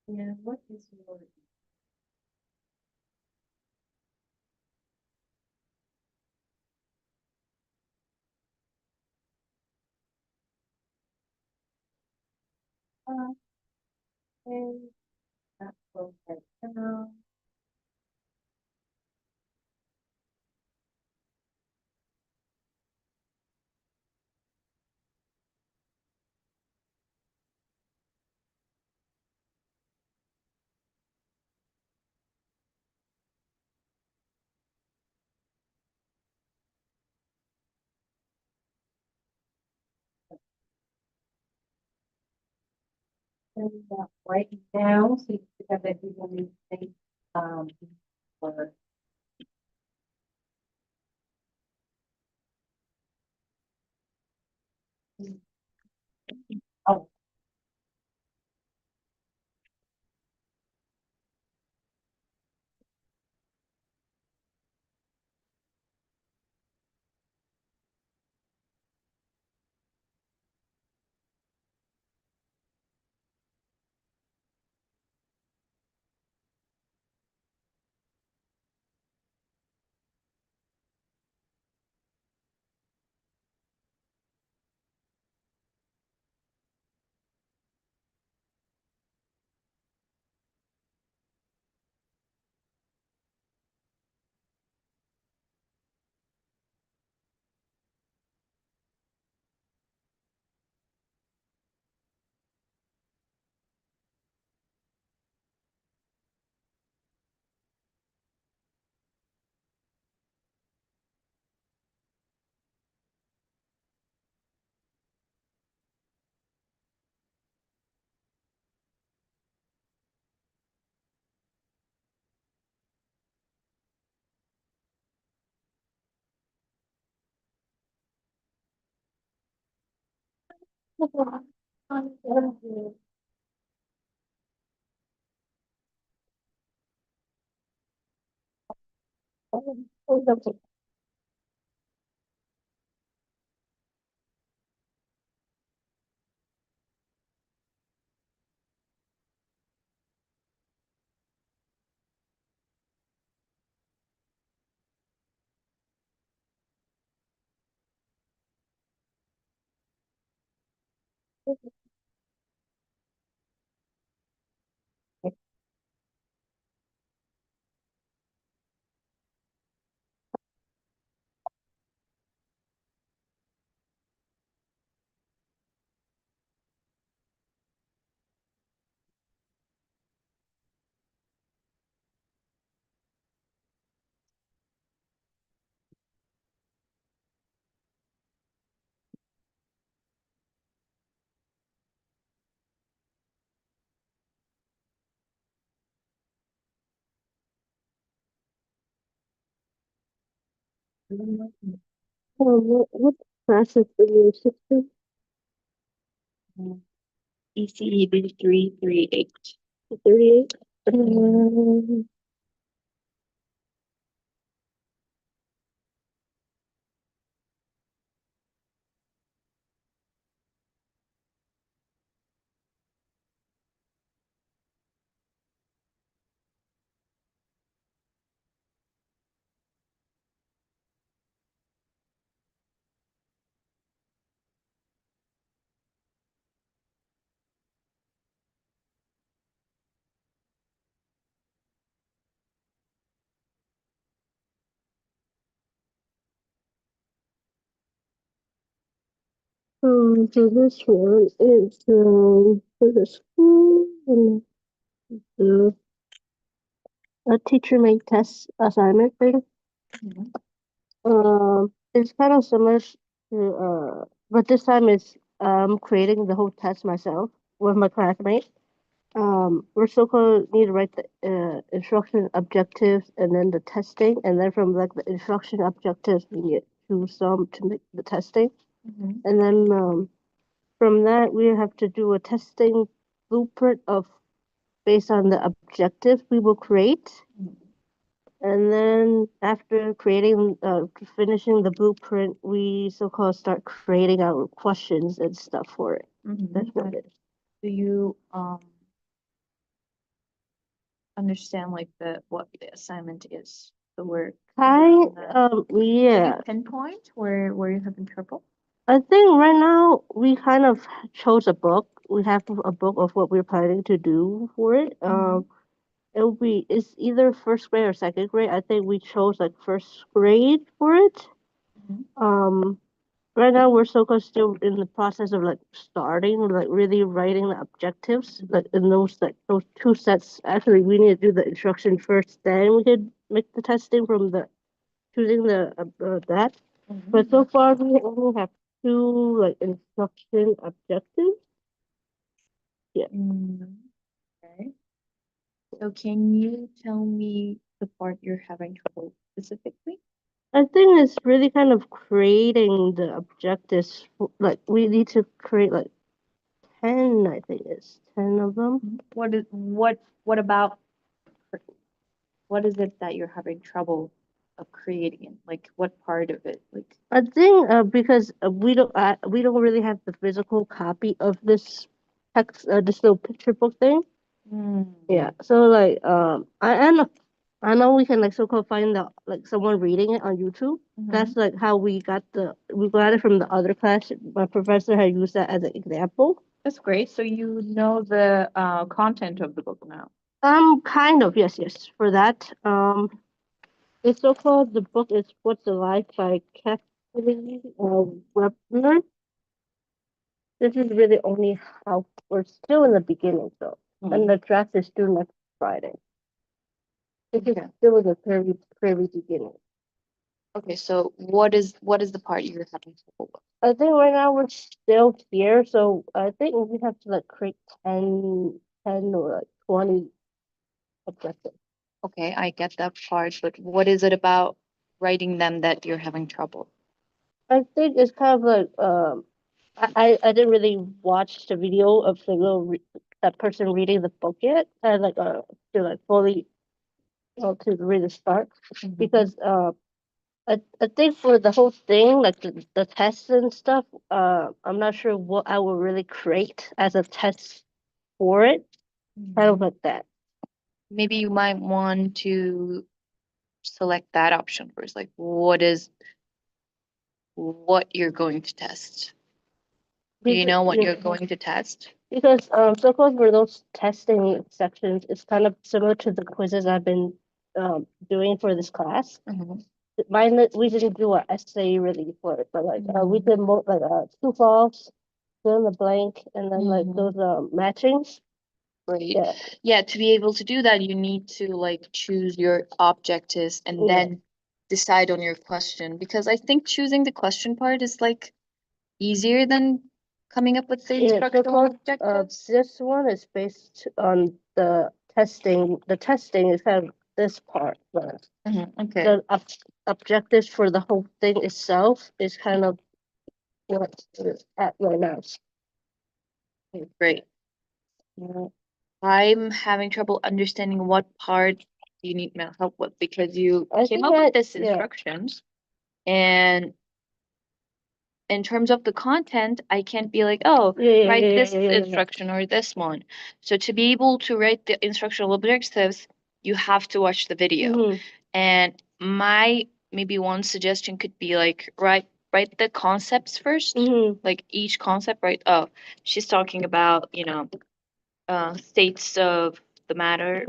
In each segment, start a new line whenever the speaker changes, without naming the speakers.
Yeah, what is your and that professional? And right now, so you have that people need to think, or oh,
What classes for your sister?
ECEB 338.
38? So this one is for the school and the a teacher made test assignment thing. It's kind of similar to but this time it's creating the whole test myself with my classmate. we're so-called need to write the instruction objectives and then the testing, and then from like the instruction objectives we need to choose some to make the testing, and then from that we have to do a testing blueprint of based on the objectives we will create. And then after creating, finishing the blueprint, we so-called start creating our questions and stuff for it. That's what it is.
Do you understand like what the assignment is, the work?
Kind,
Can
yeah.
you pinpoint where you have in trouble?
I think right now we kind of chose a book. We have a book of what we're planning to do for it. It's either first grade or second grade. I think we chose like first grade for it. Right now we're still in the process of like starting, like really writing the objectives, like in those two sets. Actually, we need to do the instruction first, then we could make the testing from the choosing the that. But so far we only have two like instruction objectives. Yeah.
Okay. So can you tell me the part you're having trouble specifically?
I think it's really kind of creating the objectives. Like we need to create like 10, I think it's 10 of them.
What about what is it that you're having trouble of creating it? Like what part of it? Like
I think because we don't really have the physical copy of this text, this little picture book thing. Yeah, so like I know we can like so-called find the like someone reading it on YouTube. That's like how we got it from the other class. My professor had used that as an example.
That's great. So you know the content of the book now.
Kind of, yes, for that. It's so-called, the book is What's Alive by Kathleen Webner. This is really only how we're still in the beginning though. And the draft is due next Friday. This is still in the very beginning.
Okay, so what is the part you're having trouble with?
I think right now we're still here, so I think we have to like create 10 or like 20 objectives.
Okay, I get that part, but what is it about writing them that you're having trouble?
I think it's kind of like I didn't really watch the video of the that person reading the book yet. I like to like fully to really start because I think for the whole thing, like the tests and stuff, I'm not sure what I will really create as a test for it. Kind of like that.
Maybe you might want to select that option first. Like what you're going to test? Do you know what you're going to test?
Because so far for those testing sections, it's kind of similar to the quizzes I've been doing for this class. Mine, we didn't do an essay really for it, but like we did more like true false, fill in the blank, and then like those matchings.
Right. Yeah, to be able to do that, you need to like choose your objectives and then decide on your question, because I think choosing the question part is like easier than coming up with the instructional objectives.
This one is based on the testing. The testing is kind of this part, but
Okay.
the objectives for the whole thing itself is kind of what it's at right now.
Great. I'm having trouble understanding what part you need my help with, because you came up with this instructions, and in terms of the content, I can't be like, oh, write this instruction or this one. So to be able to write the instructional objectives, you have to watch the video. And my maybe one suggestion could be like write the concepts first, like each concept, right? Oh, she's talking about, states of the matter,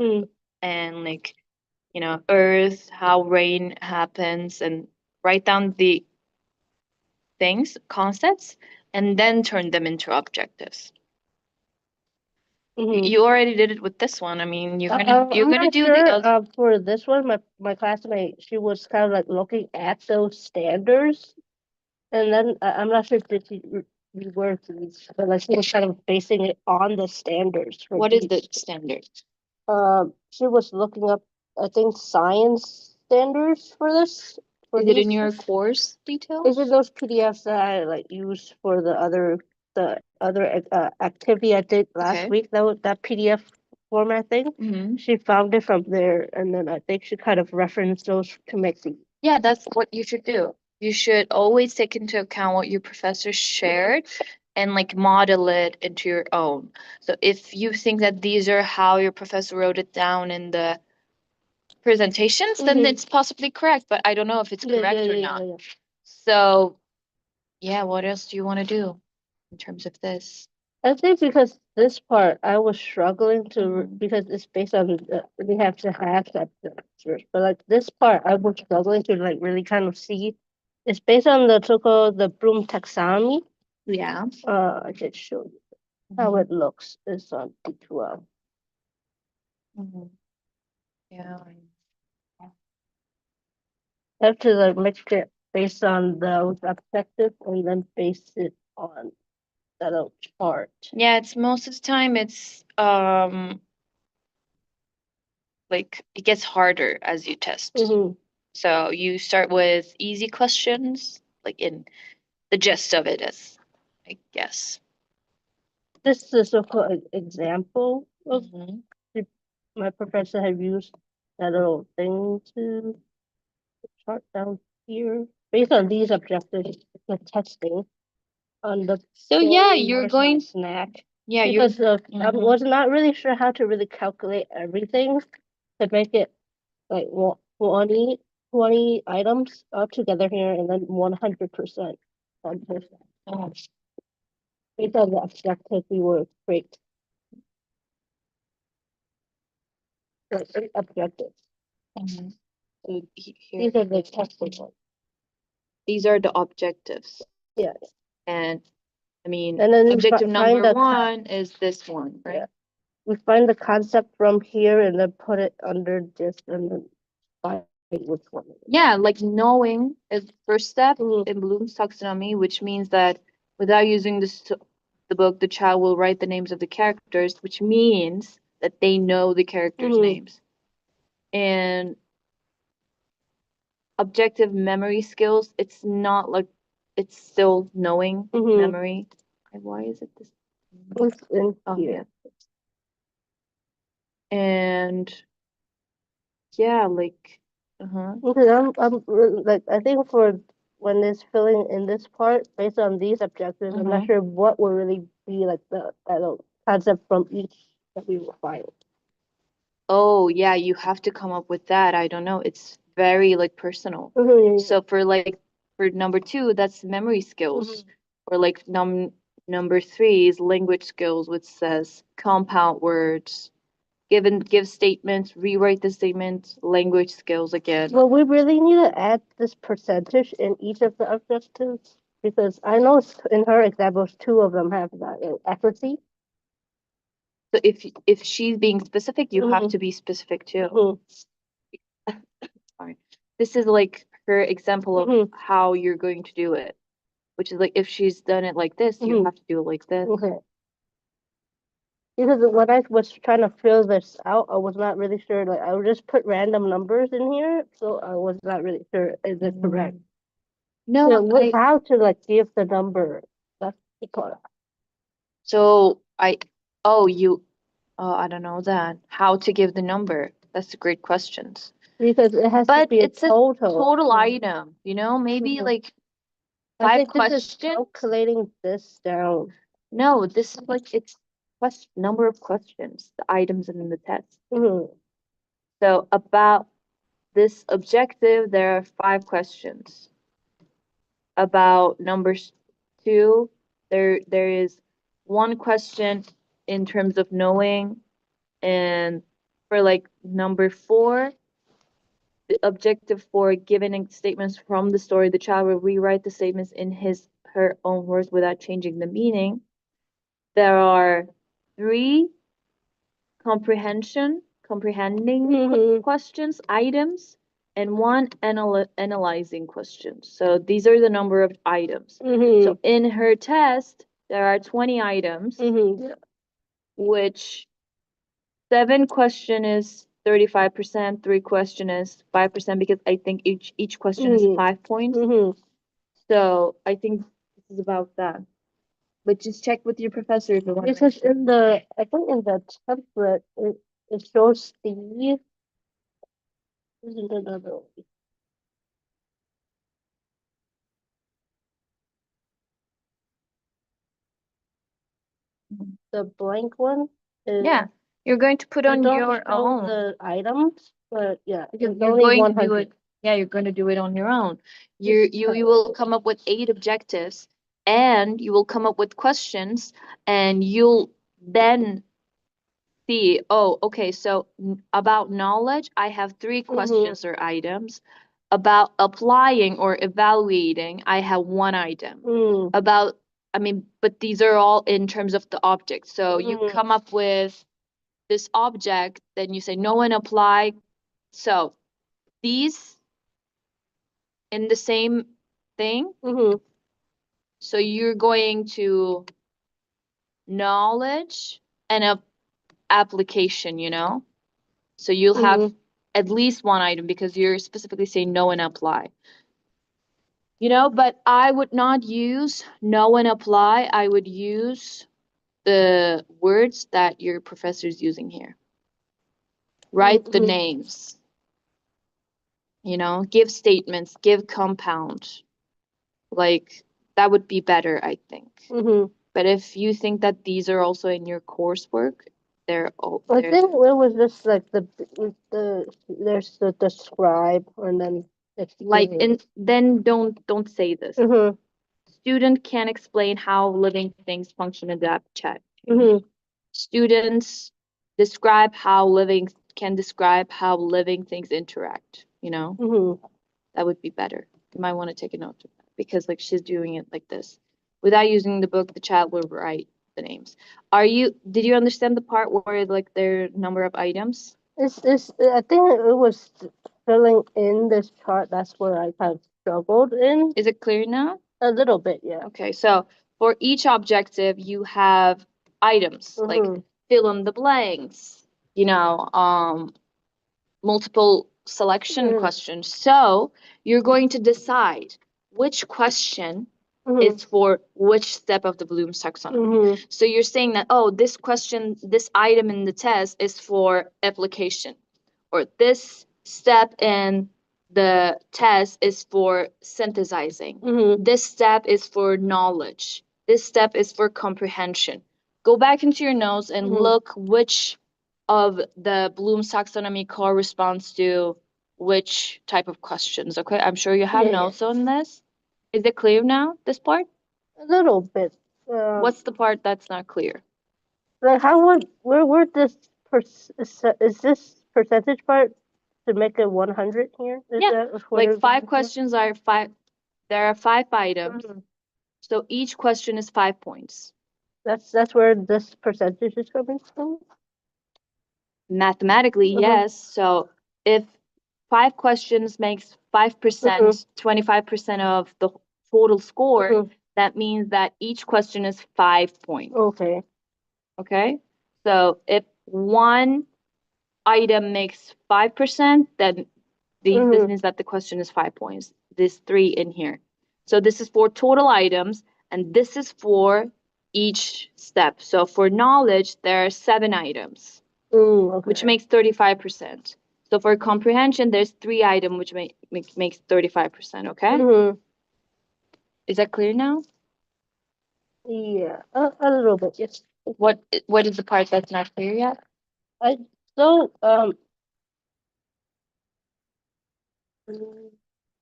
and like, earth, how rain happens, and write down the things, concepts, and then turn them into objectives. You already did it with this one. I mean, you're gonna do the other.
For this one, my classmate, she was kind of like looking at those standards, and then I'm not sure reword these, but like she was kind of basing it on the standards for
What is the
these.
standard?
She was looking up, I think, science standards for this. For
Is it in
these.
your course
Is
details?
it those PDFs that I like use for the other activity I did last
Okay.
week? That PDF format thing.
Mm-hmm.
She found it from there, and then I think she kind of referenced those to make the.
Yeah, that's what you should do. You should always take into account what your professor shared and like model it into your own. So if you think that these are how your professor wrote it down in the presentations, then
Mhm.
it's possibly correct, but I don't know if it's correct or not.
Yeah.
So yeah, what else do you want to do in terms of this?
I think because this part I was struggling to
Mhm.
because it's based on we have to have that first, but like this part I was struggling to like really kind of see. It's based on the Bloom taxonomy.
Yeah.
I can show you how it looks. It's on D12.
Mhm. Yeah.
I have to like make it based on those objectives and then base it on that little chart.
Yeah, it's most of the time it's like it gets harder as you test.
Mhm.
So you start with easy questions, like in the gist of it is, I guess.
This is a so-called example of
Mhm.
my professor had used that little thing to chart down here. Based on these objectives, the testing on the
So yeah,
story
you're
versus
going,
snack.
yeah, you're,
Because I
mhm.
was not really sure how to really calculate everything to make it like 20 items all together here and then 100% on this. Based on the objective we were great. Objectives.
Mhm. So here,
These are the testing ones.
these are the objectives.
Yeah.
And I mean,
And then
objective
find
number
the
one is this one, right?
yeah. We find the concept from here and then put it under this and then find which one it is.
Yeah, like knowing is the first step
Mhm.
in Bloom's taxonomy, which means that without using the book, the child will write the names of the characters, which means that they know the characters'
Mhm.
names. And objective memory skills, it's not like it's still knowing
Mhm.
memory. Why is it this?
It's in
Oh,
here.
yeah. And yeah, like,
Because like I think for when it's filling in this part based on these objectives, I'm not sure what will really be like the concept from each that we will find.
Oh, yeah, you have to come up with that. I don't know. It's very like personal.
Mhm.
So for number two, that's memory skills. Or like number three is language skills, which says compound words, give statements, rewrite the statement, language skills again.
Well, we really need to add this percentage in each of the objectives because I know in her examples, two of them have that accuracy.
So if she's being specific, you have to be specific too. Sorry. This is like her example of how you're going to do it, which is like if she's done it like this, you have to do it like this.
Okay. Because when I was trying to fill this out, I was not really sure. Like I would just put random numbers in here, so I was not really sure is it correct.
No,
So how to like give the number? That's the part.
So I I don't know that. How to give the number? That's a great question.
Because it has to
But
be a
it's a
total.
total item, maybe like
I
5
think this is
questions.
calculating this down.
No, this is like it's number of questions, the items in the test. So about this objective, there are 5 questions. About numbers 2, there is 1 question in terms of knowing, and for like number 4, the objective for giving statements from the story, the child will rewrite the statements in her own words without changing the meaning. There are 3 comprehending questions, items, and one analyzing question. So these are the number of items. So in her test, there are 20 items,
Yeah.
which 7 question is 35%, 3 question is 5%, because I think each question is 5 points. So I think this is about that. But just check with your professor if you want.
Because in the, I think in the template, it shows the, isn't another one? The blank one is,
Yeah, you're going to put
I
on
don't
your
show
own.
the items, but yeah,
Because
it's
you're
only
going to do
100.
it. Yeah, you're going to do it on your own. You will come up with 8 objectives, and you will come up with questions, and you'll then see, oh, okay, so about knowledge, I have 3 questions or items. About applying or evaluating, I have 1 item. About, I mean, but these are all in terms of the object. So you come up with this object, then you say no one apply. So these in the same thing. So you're going to knowledge and a application, you know? So you'll have at least 1 item because you're specifically saying no and apply. You know, but I would not use no and apply. I would use the words that your professor is using here. Write the names. You know, give statements, give compound. Like, that would be better, I think. But if you think that these are also in your coursework, they're all.
I think it was just like there's the describe and then
Like,
explain.
and then don't say this. Student can explain how living things function in that chat. Students describe how living can describe how living things interact, you know? That would be better. You might want to take a note of that because like she's doing it like this. Without using the book, the child will write the names. Did you understand the part where like their number of items?
I think it was filling in this chart. That's where I kind of struggled in.
Is it clear now?
A little bit, yeah.
Okay, so for each objective, you have items like fill in the blanks, you know, multiple selection questions. So you're going to decide which question is for which step of the Bloom's taxonomy. So you're saying that, oh, this question, this item in the test is for application, or this step in the test is for synthesizing. This step is for knowledge. This step is for comprehension. Go back into your notes and look which of the Bloom's taxonomy corresponds to which type of questions. Okay, I'm sure you have notes on this. Is it clear now, this part?
A little bit.
What's the part that's not clear?
Like where would this is this percentage part to make it 100 here?
Yeah, like 5 questions are 5. There are 5 items, so each question is 5 points.
That's where this percentage is coming from.
Mathematically, yes. So if 5 questions makes 5%, 25% of the total score, that means that each question is 5 points.
Okay.
Okay. So if 1 item makes 5%, then this means that the question is 5 points. There's 3 in here. So this is for total items, and this is for each step. So for knowledge, there are 7 items, which makes 35%. So for comprehension, there's 3 items, which makes 35%. Okay. Is that clear now?
Yeah, a little bit. Yes.
What is the part that's not clear yet?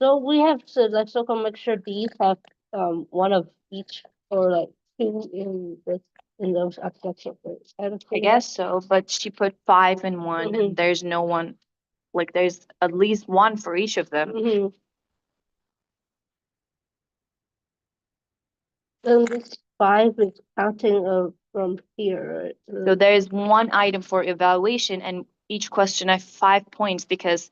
So we have to like so can make sure these have one of each or like 2 in those objective words.
I guess so, but she put 5 in one, and there's no one. Like there's at least 1 for each of them.
Then this 5 is counting from here, right?
So there is 1 item for evaluation, and each question has 5 points because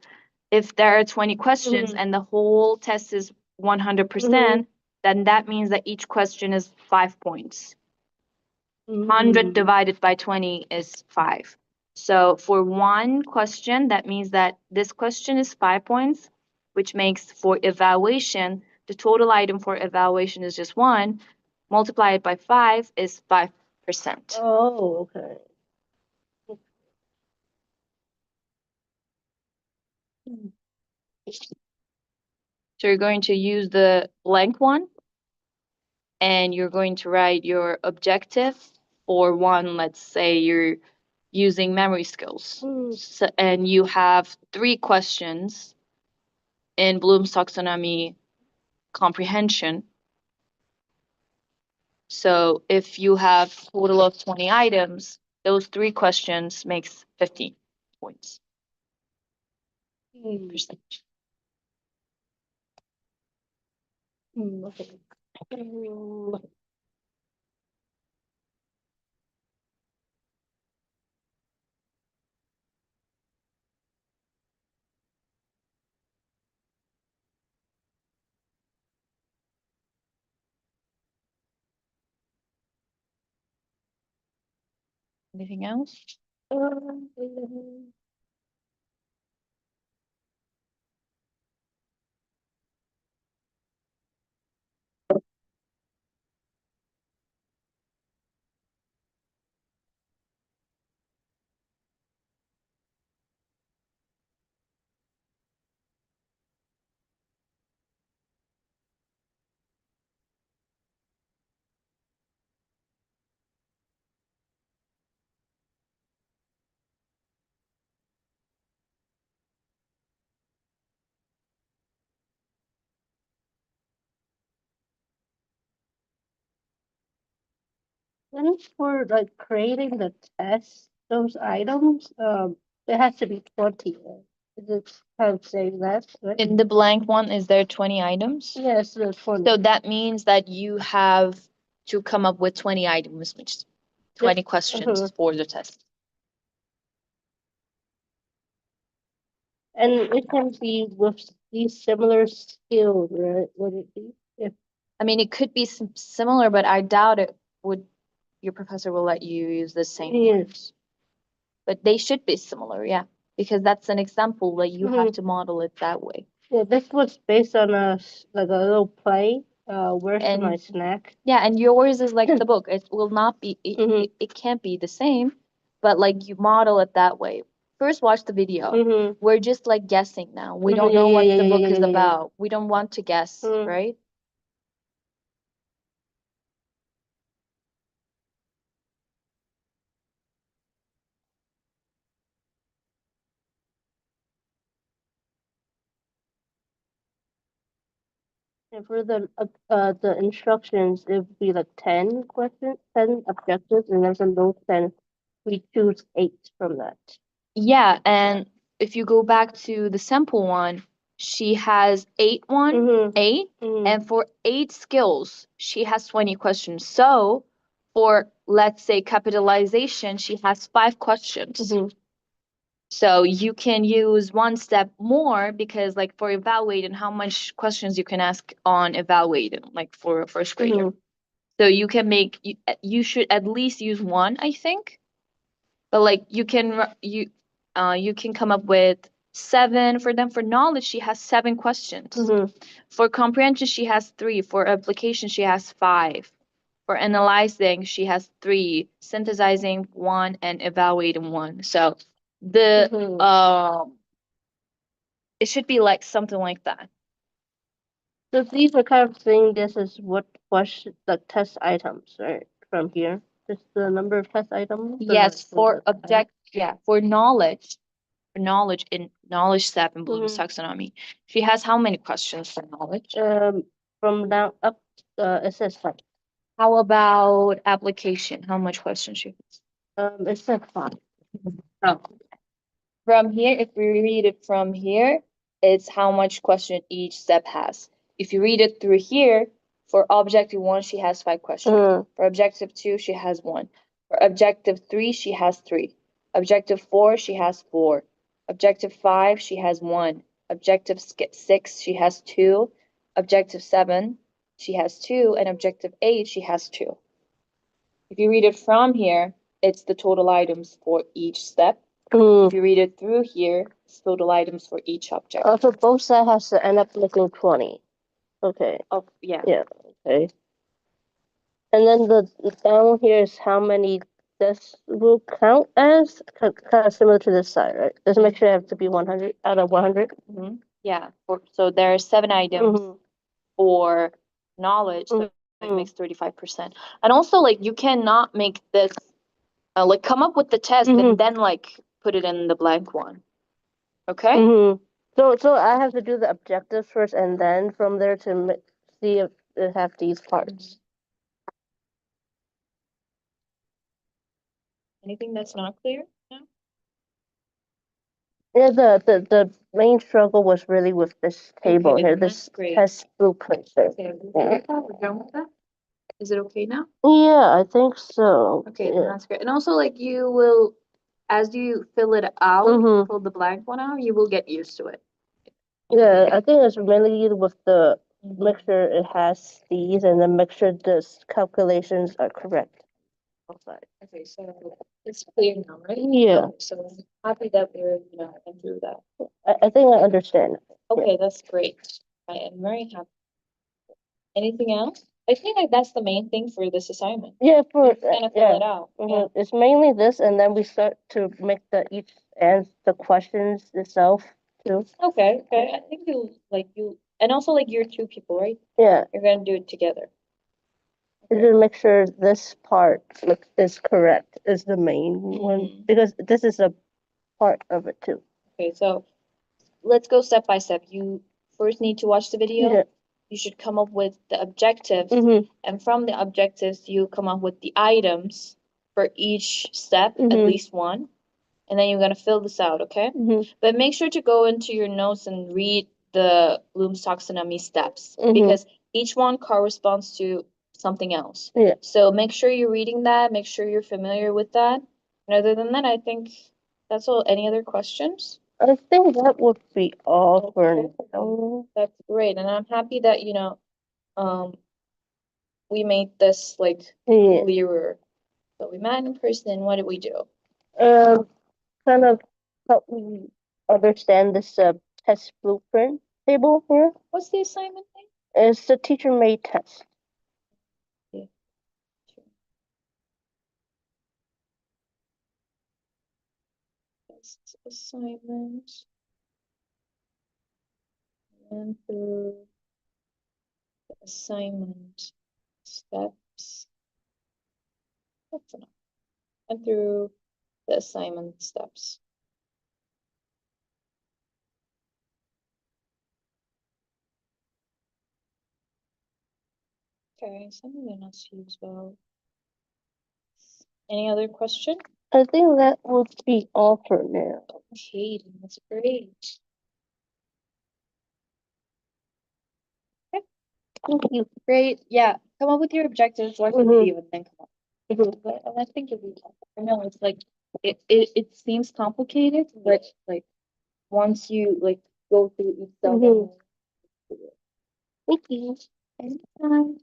if there are 20 questions
Mhm.
and the whole test is 100%, then that means that each question is 5 points. 100 divided by 20 is 5. So for one question, that means that this question is 5 points, which makes for evaluation, the total item for evaluation is just 1. Multiply it by 5 is 5%.
Oh, okay.
So you're going to use the blank one, and you're going to write your objective for one, let's say you're using memory skills. So, and you have 3 questions in Bloom's taxonomy comprehension. So if you have a total of 20 items, those 3 questions makes 50 points. Percentage.
Okay.
Anything else?
Then for like creating the test, those items, it has to be 20. Right? Is it kind of saying that, right?
In the blank one, is there 20 items?
Yes, the 20.
So that means that you have to come up with 20 items, which is 20 questions for the test.
And it can be with these similar skills, right? Would it be? If
I mean, it could be similar, but I doubt it would, your professor will let you use the same words. But they should be similar, yeah, because that's an example that you have to model it that way.
Yeah, this was based on like a little play. Where's my snack?
Yeah, and yours is like the book. It will not be, it can't be the same, but like you model it that way. First, watch the video. We're just like guessing now. We don't know what the book is about. We don't want to guess, right?
And for the instructions, it would be like 10 questions, 10 objectives, and then from those 10, we choose 8 from that.
Yeah, and if you go back to the sample one, she has 8, and for 8 skills, she has 20 questions. So for, let's say, capitalization, she has 5 questions. So you can use one step more because, like, for evaluating, how much questions you can ask on evaluating, like for a first grader. So you can make, you should at least use one, I think. But like you can come up with 7 for them. For knowledge, she has 7 questions. For comprehension, she has 3. For application, she has 5. For analyzing, she has 3. Synthesizing 1 and evaluating 1. So the it should be like something like that.
So these are kind of saying this is what question the test items, right? From here, just the number of test items.
Yes, for for knowledge. Knowledge in knowledge step in Bloom's taxonomy. She has how many questions for knowledge?
From down up, it says 5.
How about application? How much questions she has?
It says 5.
Oh. From here, if we read it from here, it's how much question each step has. If you read it through here, for objective 1, she has 5 questions. For objective 2, she has 1. For objective 3, she has 3. Objective 4, she has 4. Objective 5, she has 1. Objective 6, she has 2. Objective 7, she has 2. And objective 8, she has 2. If you read it from here, it's the total items for each step. If you read it through here, it's total items for each object.
So both sides has to end up making 20. Okay.
Oh, yeah.
Yeah. Okay. And then the down here is how many this will count as, kind of similar to this side, right? Just make sure it has to be 100 out of 100.
Yeah. So there are 7 items for knowledge, so it makes 35%. And also, like, you cannot make this, like, come up with the test and then, like, put it in the blank one. Okay?
So I have to do the objectives first, and then from there to see if it have these parts.
Anything that's not clear? No?
Yeah, the main struggle was really with this table
Okay,
here,
then
this
that's great.
test blueprint.
Okay, we're done with that? Is it okay now?
Yeah, I think so.
Okay, then that's great. And also, like, you will, as you fill it out, fill the blank one out, you will get used to it.
Yeah, I think it's really with the make sure it has these, and then make sure the calculations are correct.
Okay, so it's clear now, right?
Yeah.
So I'm happy that we're, and through that.
I think I understand.
Okay, that's great. I am very happy. Anything else? I think like that's the main thing for this assignment.
Yeah, for
Kind of fill it out. Yeah.
It's mainly this, and then we start to make each and the questions itself too.
Okay, I think and also like you're 2 people, right?
Yeah.
You're gonna do it together.
To make sure this part is correct is the main one, because this is a part of it too.
Okay, so let's go step by step. You first need to watch the video.
Yeah.
You should come up with the objectives, and from the objectives, you come up with the items for each step, at least one, and then you're gonna fill this out, okay? But make sure to go into your notes and read the Bloom's taxonomy steps, because each one corresponds to something else.
Yeah.
So make sure you're reading that, make sure you're familiar with that. And other than that, I think that's all. Any other questions?
I think that would be all for now.
That's great, and I'm happy that we made this like clearer. So we met in person. What did we do?
Kind of help me understand this test blueprint table here.
What's the assignment name?
It's the teacher made test.
Yeah. Test assignment. And through the assignment steps. That's enough. And through the assignment steps. Okay, something else as well. Any other question?
I think that would be all for now.
Okay, that's great. Okay.
Thank you.
Great. Yeah. Come up with your objectives, watch the video, and then come up. But I think it'll be. I know it's like it seems complicated, but like once you like go through each step.
Thank you.
Anytime.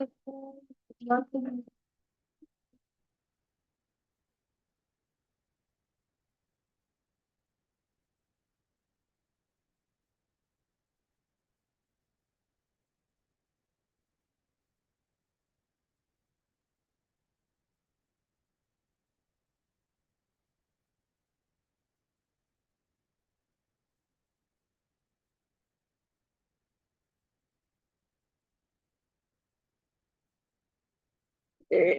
Eh.